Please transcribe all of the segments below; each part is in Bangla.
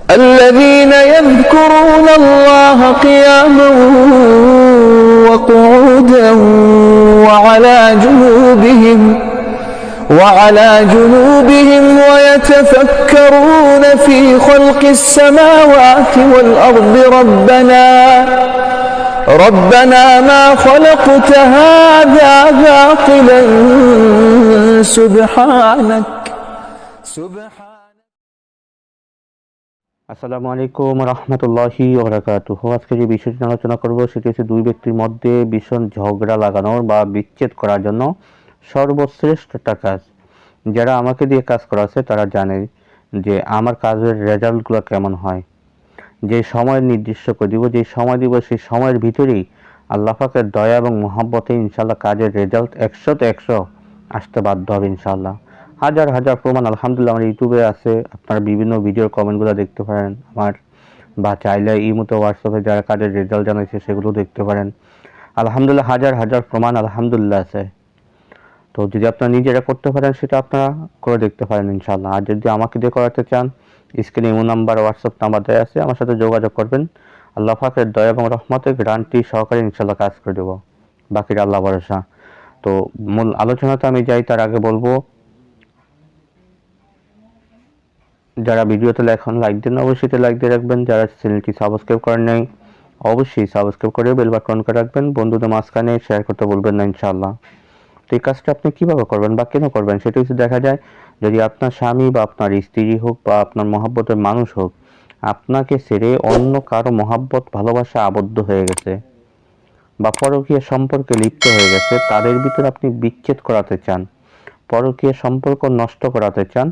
الذين يذكرون الله قياما وقعودا وعلى جنوبهم ويتفكرون في خلق السماوات والأرض ربنا ما خلقت هذا باطلا سبحانك আসসালামু আলাইকুম রহমতুল্লাহি ওয়া বারাকাতুহু। আজকে যে বিষয়টি নিয়ে আলোচনা করব সেটি হচ্ছে দুই ব্যক্তির মধ্যে ভীষণ ঝগড়া লাগানোর বা বিচ্ছেদ করার জন্য সর্বশ্রেষ্ঠ একটা কাজ। যারা আমাকে দিয়ে কাজ করাচ্ছে তারা জানে যে আমার কাজের রেজাল্টগুলো কেমন হয়। যে সময় নির্দিষ্ট করে দিব, যে সময় দিব, সেই সময়ের ভিতরেই আল্লাহ পাকের দয়া এবং মহব্বতে ইনশাআল্লাহ কাজের রেজাল্ট 100-100 আসতে বাধ্য হবে ইনশাআল্লাহ। হাজার হাজার প্রমাণ আলহামদুলিল্লাহ আমার ইউটিউবে আছে, আপনারা বিভিন্ন ভিডিওর কমেন্টগুলো দেখতে পারেন আমার, বা চাইলে ইমোতে হোয়াটসঅ্যাপে যারা কাজের রেজাল্ট জানাইছে সেগুলো দেখতে পারেন। আলহামদুলিল্লাহ হাজার হাজার প্রমাণ আলহামদুলিল্লাহ আছে। তো যদি আপনারা নিজেরা করতে পারেন সেটা আপনারা করে দেখতে পারেন ইনশাআল্লাহ। আর যদি আমাকে দিয়ে করাতে চান, স্ক্রিনে ইমো নাম্বার, হোয়াটসঅ্যাপ নাম্বার দেওয়া আছে, আমার সাথে যোগাযোগ করবেন। আল্লাহ পাকের দয়া এবং রহমতে গ্যারান্টি সহকারে ইনশাআল্লাহ কাজ করে দেবো, বাকিটা আল্লাহ ভরসা। তো মূল আলোচনাতে আমি যাই তার আগে বলবো, যারা ভিডিওতে এখন লাইক দেন অবশ্যই লাইক দিয়ে রাখবেন। যারা চ্যানেলটি সাবস্ক্রাইব করেন নাই অবশ্যই সাবস্ক্রাইব করে বেল বাটন করে রাখবেন। বন্ধুদের মাঝখানে শেয়ার করতে বলবেন না ইনশাআল্লাহ। তো এই কাজটা আপনি কীভাবে করবেন বা কেন করবেন সেটা হচ্ছে, দেখা যায় যদি আপনার স্বামী বা আপনার স্ত্রী হোক বা আপনার মহব্বতের মানুষ হোক আপনাকে ছেড়ে অন্য কারো মহব্বত ভালোবাসা আবদ্ধ হয়ে গেছে বা পরকীয় সম্পর্কে লিপ্ত হয়ে গেছে, তাদের ভিতরে আপনি বিচ্ছেদ করাতে চান, পরকীয় সম্পর্ক নষ্ট করাতে চান,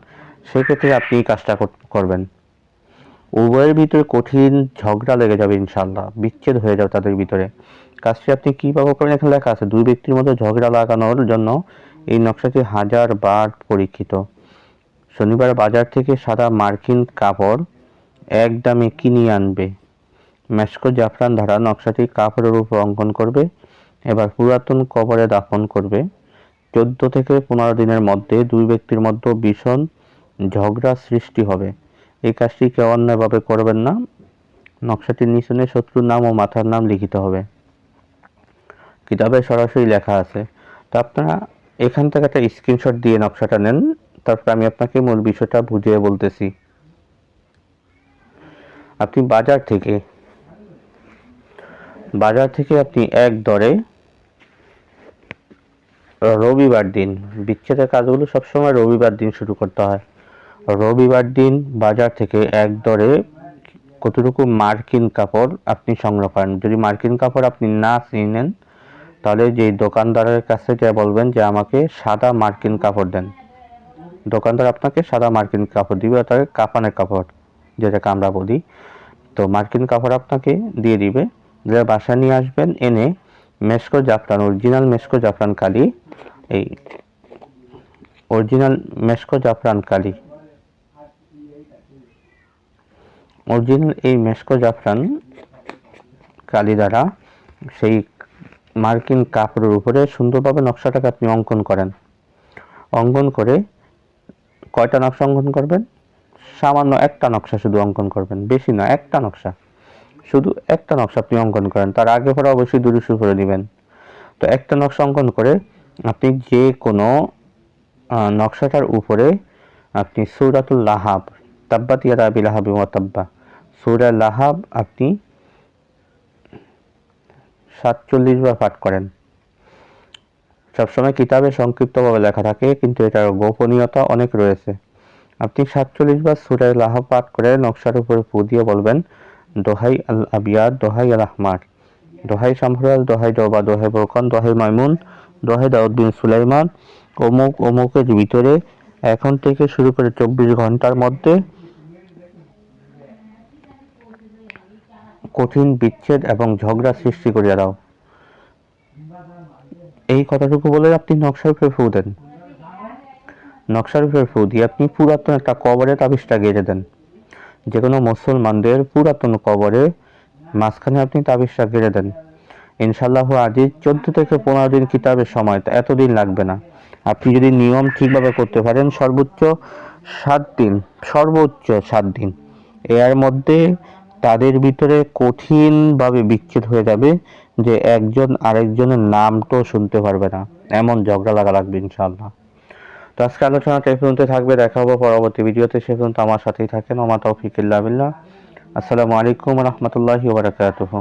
সেক্ষেত্রে আপনি এই কাজটা করবেন। উভয়ের ভিতরে কঠিন ঝগড়া লেগে যাবে ইনশাআল্লাহ, বিচ্ছেদ হয়ে যাবে তাদের ভিতরে। কাজটি আপনি কীভাবে করেন এখানে লেখা আছে। দুই ব্যক্তির মধ্যে ঝগড়া লাগানোর জন্য এই নকশাটি 1000 বার পরীক্ষিত। শনিবার বাজার থেকে সাদা মার্কিন কাপড় এক দামে কিনে আনবে। মেশকো জাফরান ধারা নকশাটি কাপড়ের উপর অঙ্কন করবে। এবার পুরাতন কবরে দাফন করবে। 14 থেকে 15 দিনের মধ্যে দুই ব্যক্তির মধ্যে ভীষণ ঝগড়া সৃষ্টি হবে। এই কাজটি কেউ অন্যায়ভাবে করবেন না। নকশাটির নিচনে শত্রুর নাম ও মাথার নাম লিখিত হবে। কিতাবে সরাসরি লেখা আছে। তো আপনারা এখান থেকে একটা স্ক্রিনশট দিয়ে নকশাটা নেন, তারপর আমি আপনাকে মূল বিষয়টা বুঝিয়ে বলতেছি। আপনি বাজার থেকে আপনি এক দরে রবিবার দিন, বিচ্ছেদের কাজগুলো সবসময় রবিবার দিন শুরু করতে হয়। রবিবার দিন বাজার থেকে এক দরে কতটুকু মার্কিন কাপড় আপনি সংগ্রহ করেন। যদি মার্কিন কাপড় আপনি না চিনেন তাহলে যে দোকানদারের কাছে যা বলবেন যে আমাকে সাদা মার্কিন কাপড় দেন, দোকানদার আপনাকে সাদা মার্কিন কাপড় দিবে, অর্থাৎ কাফানের কাপড় যেটাকে আমরা বলি। তো মার্কিন কাপড় আপনাকে দিয়ে দিবে, যে বাসা নিয়ে আসবেন, এনে মেশকো জাফরান, অরিজিনাল মেশকো জাফরান কালি, এই অরিজিনাল মেশকো জাফরান কালি, অরিজিনাল এই মেশকো জাফরান কালি দ্বারা সেই মার্কিন কাপড়ের উপরে সুন্দরভাবে নকশাটাকে আপনি অঙ্কন করেন। অঙ্কন করে কয়টা নকশা অঙ্কন করবেন? সামান্য একটা নকশা শুধু অঙ্কন করবেন, বেশি না, একটা নকশা, শুধু একটা নকশা আপনি অঙ্কন করেন। তার আগে পরে অবশ্যই দুরূদ করে দিবেন। তো একটা নকশা অঙ্কন করে আপনি যে কোনো নকশাটার উপরে আপনি সূরাতুল লাহাব, তাব্বাত ইয়াদা আবি লাহাব ওয়া তাব্বা, সূরা লাহাব আপনি 47 বার পাঠ করেন। সবসময় কিতাবে সংক্ষিপ্তভাবে লেখা থাকে, কিন্তু এটার গোপনীয়তা অনেক রয়েছে। আপনি 47 বার সূরা লাহাব পাঠ করে নকশার উপরে ফু দিয়ে বলবেন, দোহাই আল আবিয়াদ, দোহাই আল আহমার, দোহাই শামহুরাল, দোহাই জবা, দোহাই বরকন, দোহাই মাইমুন, দোহাই দাউদ বিন সুলাইমান, অমুক অমুকের ভিতরে এখন থেকে শুরু করে 24 ঘন্টার মধ্যে কঠিন বিচ্ছেদ এবং ঝগড়া সৃষ্টি করিয়া দাও। এই কথাটুকু বলে আপনি নকশার উপরে ফু দেন। নকশার উপরে ফু দিয়ে আপনি পুরাতন একটা কবরে তাবিজটা গেঁথে দেন। যে কোনো মুসলমানদের পুরাতন কবরে মাঝখানে আপনি তাবিজটা গেঁথে দেন। ইনশাআল্লাহ আজিজ 14 থেকে 15 দিন কিতাবের সময়, এতদিন লাগবে না। আপনি যদি নিয়ম ঠিকভাবে করতে পারেন সর্বোচ্চ 7 দিন, সর্বোচ্চ 7 দিন এর মধ্যে তাদের ভিতরে কঠিনভাবে বিচ্ছেদ হয়ে যাবে যে একজন আরেকজনের নামটাও শুনতে পারবে না, এমন ঝগড়া লাগা লাগবে ইনশাআল্লাহ। তো আজকে আলোচনাটা এই পর্যন্ত থাকবে, দেখা হবে পরবর্তী ভিডিওতে। সে পর্যন্ত আমার সাথেই থাকেন। ওমা তৌফিক ইল্লা বিল্লাহ। আসসালামু আলাইকুম ওয়া রাহমাতুল্লাহি ওয়া বারাকাতুহু।